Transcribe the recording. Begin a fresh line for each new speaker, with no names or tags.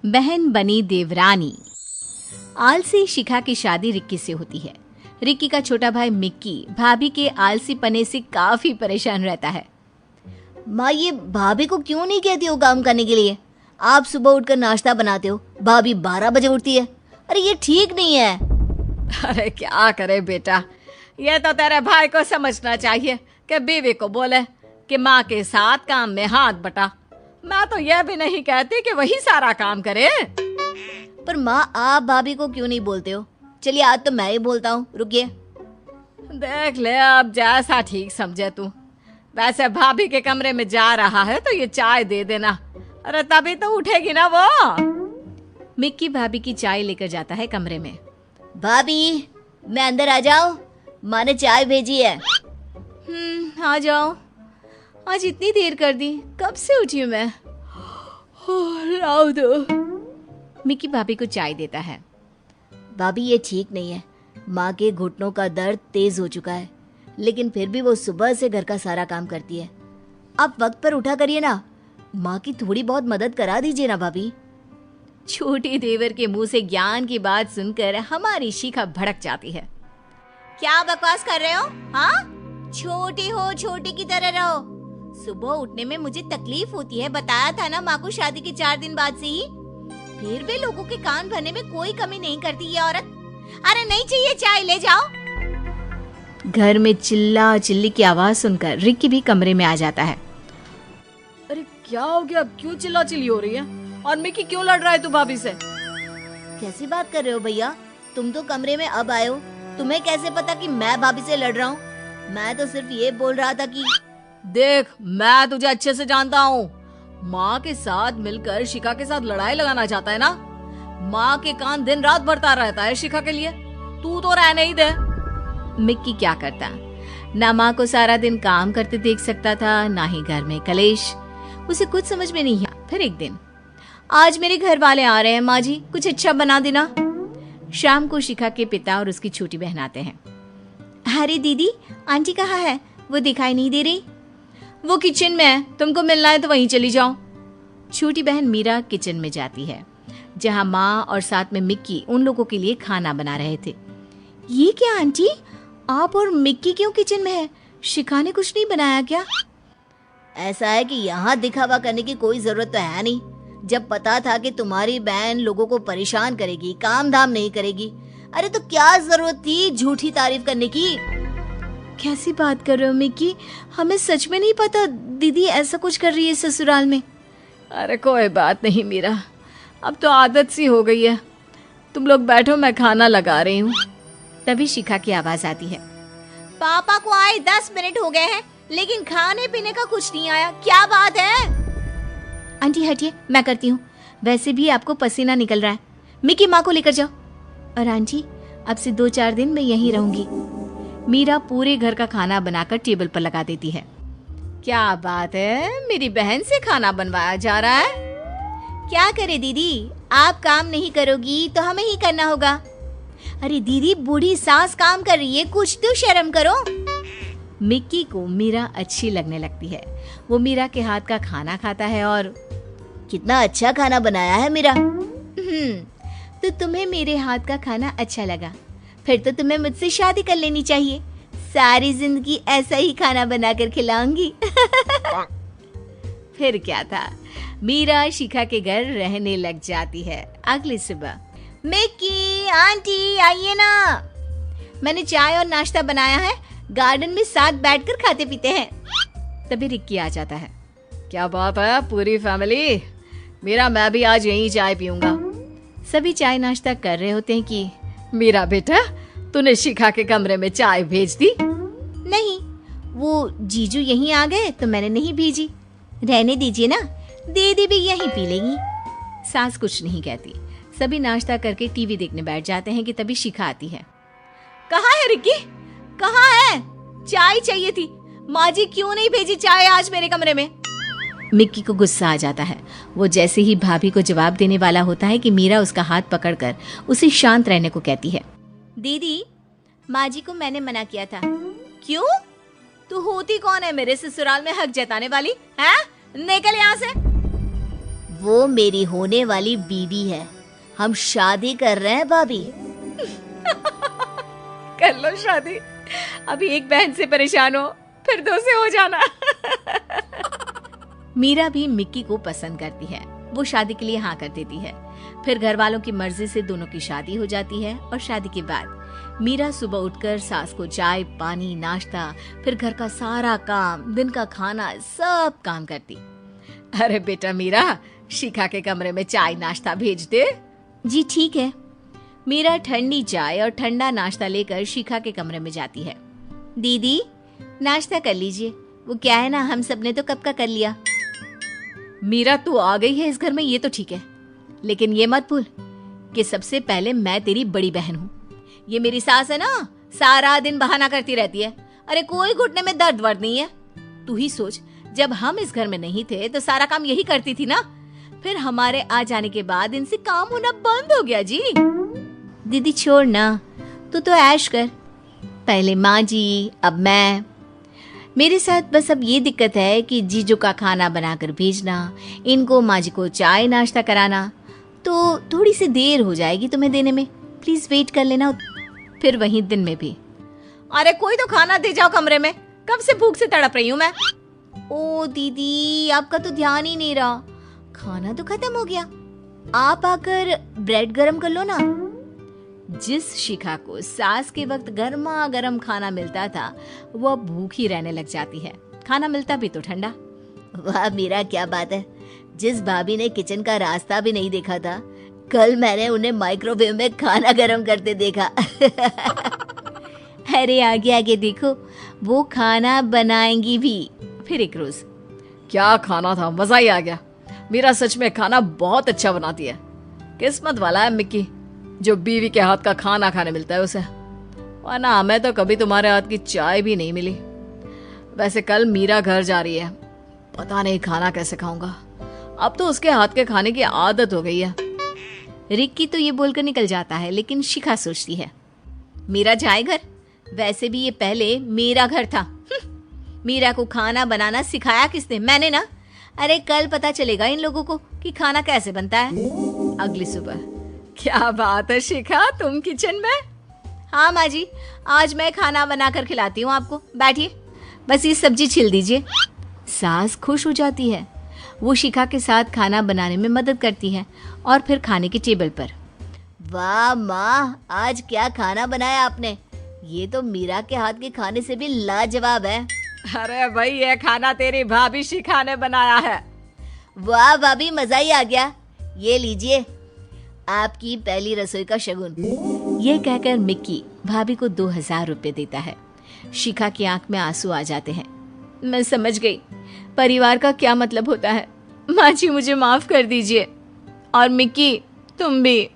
बहन बनी देवरानी। आलसी शिखा की शादी रिक्की से होती है। रिक्की का छोटा भाई मिक्की भाभी के आलसी पने से काफी परेशान रहता है।
माँ, ये भाभी को क्यों नहीं कहती हो काम करने के लिए? आप सुबह उठकर नाश्ता बनाते हो, भाभी 12 बजे उठती है। अरे ये ठीक नहीं है।
अरे क्या करे बेटा, ये तो तेरे भाई को समझना चाहिए कि बीवी को बोले कि माँ के साथ काम में हाथ बटा। मैं तो यह भी नहीं कहती कि वही सारा काम करे।
पर माँ, आप भाभी को क्यों नहीं बोलते हो? चलिए आज तो मैं ही बोलता हूँ, रुकिए।
देख ले, अब जैसा ठीक समझे तू। वैसे भाभी के कमरे में जा रहा है तो ये चाय दे देना। अरे तभी तो उठेगी ना वो।
मिक्की भाभी की चाय लेकर जाता है कमरे में।
भाभी, मैं अंदर आ जाऊं? माँ ने चाय भेजी है।
आ जाओ। आज इतनी देर कर दी, कब से उठी हूँ मैं।
लाओ दो।
मिक्की भाभी को चाय देता है।
भाभी, ये ठीक नहीं है। माँ के घुटनों का दर्द तेज हो चुका है, लेकिन फिर भी वो सुबह से घर का सारा काम करती है। आप वक्त पर उठा करिए ना, माँ की थोड़ी बहुत मदद करा दीजिए ना भाभी।
छोटे देवर के मुंह से ज्ञान की बात सुनकर हमारी शिखा भड़क जाती है।
क्या बकवास कर रहे हो? हाँ, छोटी हो छोटी की तरह रहो। सुबह उठने में मुझे तकलीफ होती है, बताया था ना माँ को शादी के 4 दिन बाद से ही। फिर भी लोगों के कान भरने में कोई कमी नहीं करती ये औरत। अरे नहीं चाहिए चाय, ले जाओ।
घर में चिल्ला चिल्ली की आवाज सुनकर रिक्की भी कमरे में आ जाता है।
अरे क्या हो गया, क्यों चिल्ला चिल्ली हो रही है? और मिक्की क्यों लड़ रहा है तू भाभी से?
कैसी बात कर रहे हो भैया? तुम तो कमरे में अब आए हो, तुम्हें कैसे पता कि मैं भाभी से लड़ रहा हूँ? मैं तो सिर्फ ये बोल रहा था कि
देख, मैं तुझे अच्छे से जानता हूँ। माँ के साथ मिलकर शिखा के साथ लड़ाई लगाना चाहता है ना। माँ के कान दिन रात भरता रहता है शिखा के लिए, तू तो रहने ही दे।
मिक्की क्या करता, ना माँ को सारा दिन काम करते देख सकता था, ना ही घर में कलेश। उसे कुछ समझ में नहीं आया। फिर एक दिन, आज मेरे घर वाले आ रहे हैं माँ जी, कुछ अच्छा बना देना। शाम को शिखा के पिता और उसकी छोटी बहन आते हैं।
अरे दीदी, आंटी कहाँ है? वो दिखाई नहीं दे रही।
वो किचन में है, तुमको मिलना है तो वहीं चली जाओ। छोटी बहन मीरा किचन में जाती है, जहाँ माँ और साथ में मिक्की उन लोगों के लिए खाना बना रहे थे।
ये क्या आंटी, आप और मिक्की क्यों किचन में है? शिखा ने कुछ नहीं बनाया क्या? ऐसा है कि यहाँ दिखावा करने की कोई जरूरत तो है नहीं। जब पता था कि तुम्हारी बहन लोगों को परेशान करेगी, काम धाम नहीं करेगी, अरे तो क्या जरूरत थी झूठी तारीफ करने की?
कैसी बात कर रहे हो मिक्की? हमें सच में नहीं पता दीदी ऐसा कुछ कर रही है ससुराल में।
अरे कोई बात नहीं मीरा, अब तो आदत सी हो गई है। तुम लोग बैठो, मैं खाना लगा रही हूँ।
तभी शिखा की आवाज आती है।
पापा को आए 10 मिनट हो गए हैं, लेकिन खाने पीने का कुछ नहीं आया, क्या बात है?
आंटी हटिए, मैं करती हूँ। वैसे भी आपको पसीना निकल रहा है। मिक्की माँ को लेकर जाओ। और आंटी, अब से 2-4 दिन मैं यहीं रहूंगी। मीरा पूरे घर का खाना बनाकर टेबल पर लगा देती है।
क्या बात है, मेरी बहन से खाना बनवाया जा रहा है।
क्या करे दीदी, आप काम नहीं करोगी तो हमें ही करना होगा। अरे दीदी, बूढ़ी सास काम कर रही है, कुछ तो शर्म करो।
मिक्की को मीरा अच्छी लगने लगती है। वो मीरा के हाथ का खाना खाता है और
कितना अच्छा खाना बनाया है मीरा।
तो तुम्हें मेरे हाथ का खाना अच्छा लगा, फिर तो तुम्हें मुझसे शादी कर लेनी चाहिए। सारी जिंदगी ऐसा ही खाना बनाकर खिलाऊंगी। फिर क्या था, मीरा शिखा के घर रहने लग जाती है। अगली सुबह,
मिक्की आंटी आइए ना, मैंने चाय और नाश्ता बनाया है, गार्डन में साथ बैठकर खाते पीते हैं।
तभी रिक्की आ जाता है।
क्या बात है, पूरी फैमिली? मेरा मैं भी आज यहीं चाय पीऊंगा।
सभी चाय नाश्ता कर रहे होते हैं कि
मेरा बेटा, तूने शिखा के कमरे में चाय भेज दी?
नहीं, वो जीजू यहीं आ गए तो मैंने नहीं भेजी। रहने दीजिए ना, दीदी भी यहीं पी लेगी।
सास कुछ नहीं कहती। सभी नाश्ता करके टीवी देखने बैठ जाते हैं कि तभी शिखा आती है।
कहाँ है रिक्की? कहाँ है? चाय चाहिए थी। माँ जी क्यों नहीं भेजी चाय आज मेरे कमरे में?
मिक्की को गुस्सा आ जाता है। वो जैसे ही भाभी को जवाब देने वाला होता है कि मीरा उसका हाथ पकड़कर उसे शांत रहने को कहती है।
दीदी, माँ जी को मैंने मना किया था। क्यों? तू होती कौन है मेरे ससुराल में हक जताने वाली? हैं? निकल यहाँ से। वो मेरी होने वाली बीवी है। हम शादी कर रहे हैं भाभी।
कर लो शादी, अभी एक बहन से परेशान हो, फिर दो से हो जाना।
मीरा भी मिक्की को पसंद करती है। वो शादी के लिए हाँ कर देती है। फिर घर वालों की मर्जी से दोनों की शादी हो जाती है और शादी के बाद मीरा सुबह उठकर सास को चाय पानी नाश्ता फिर घर का सारा काम दिन का खाना सब काम करती।
अरे बेटा मीरा, शिखा के कमरे में चाय नाश्ता भेज दे।
जी ठीक है। मीरा ठंडी चाय और ठंडा नाश्ता लेकर शिखा के कमरे में जाती है। दीदी नाश्ता कर लीजिए, वो क्या है ना, हम सबने तो कब का कर लिया।
मीरा तू आ गई है इस घर में, ये तो ठीक है,
लेकिन ये मत भूल कि सबसे पहले मैं तेरी बड़ी बहन हूँ। ये मेरी सास है ना, सारा दिन बहाना करती रहती है। अरे कोई घुटने में दर्द वर्द नहीं है। तू ही सोच, जब हम इस घर में नहीं थे तो सारा काम यही करती थी ना। फिर हमारे आ जाने के बाद इनसे काम होना बंद हो गया जी। दीदी छोड़ ना, तू तो ऐश कर। पहले माँ जी, अब मैं। मेरे साथ बस अब ये दिक्कत है कि जीजू का खाना बनाकर भेजना, इनको माँ जी को चाय नाश्ता कराना, तो थोड़ी सी देर हो जाएगी तुम्हें देने में। प्लीज वेट कर लेना। फिर वहीं दिन में भी।
अरे कोई तो खाना दे जाओ कमरे में, कब से भूख से तड़प रही हूँ मैं।
ओ दीदी, आपका तो ध्यान ही नहीं रहा, खाना तो खत्म हो गया। आप आकर ब्रेड गरम कर लो ना। जिस शिखा को सास के वक्त गर्मा गर्म खाना मिलता था, वह भूखी रहने लग जाती है। खाना मिलता भी तो ठंडा।
वाह मीरा, क्या बात है। जिस भाभी ने किचन का रास्ता भी नहीं देखा था, कल मैंने उन्हें माइक्रोवेव में खाना गरम करते देखा।
अरे आगे आगे देखो, वो खाना बनाएंगी भी। फिर एक रोज
क्या खाना था, मजा ही आ गया। मीरा सच में खाना बहुत अच्छा बनाती है। किस्मत वाला है मिक्की, जो बीवी के हाथ का खाना खाने मिलता है उसे, वरना हमें तो कभी तुम्हारे हाथ की चाय भी नहीं मिली। वैसे कल मीरा घर जा रही है, पता नहीं खाना कैसे खाऊंगा। अब तो उसके हाथ के खाने की आदत हो गई है।
रिक्की तो ये बोलकर निकल जाता है, लेकिन शिखा सोचती है मीरा जाए घर। वैसे भी ये पहले मेरा घर था। मीरा को खाना बनाना सिखाया किसने? मैंने ना। अरे कल पता चलेगा इन लोगों को कि खाना कैसे बनता है। अगली सुबह।
क्या बात है शिखा, तुम किचन में?
हाँ माँ जी, आज मैं खाना बनाकर खिलाती हूँ आपको। बैठिए, बस ये सब्जी छिल दीजिए। सास खुश हो जाती है। वो शिखा के साथ खाना बनाने में मदद करती है और फिर खाने की टेबल पर।
वाह माँ, आज क्या खाना बनाया आपने। ये तो मीरा के हाथ के खाने से भी लाजवाब है।
अरे भाई, ये खाना तेरी भाभी शिखा ने बनाया है।
वाह भाभी, मजा ही आ गया। ये लीजिए आपकी पहली रसोई का शगुन।
ये कहकर मिक्की भाभी को 2000 रुपए देता है। शिखा की आंख में आंसू आ जाते हैं। मैं समझ गई परिवार का क्या मतलब होता है। माँ जी मुझे माफ कर दीजिए, और मिक्की तुम भी।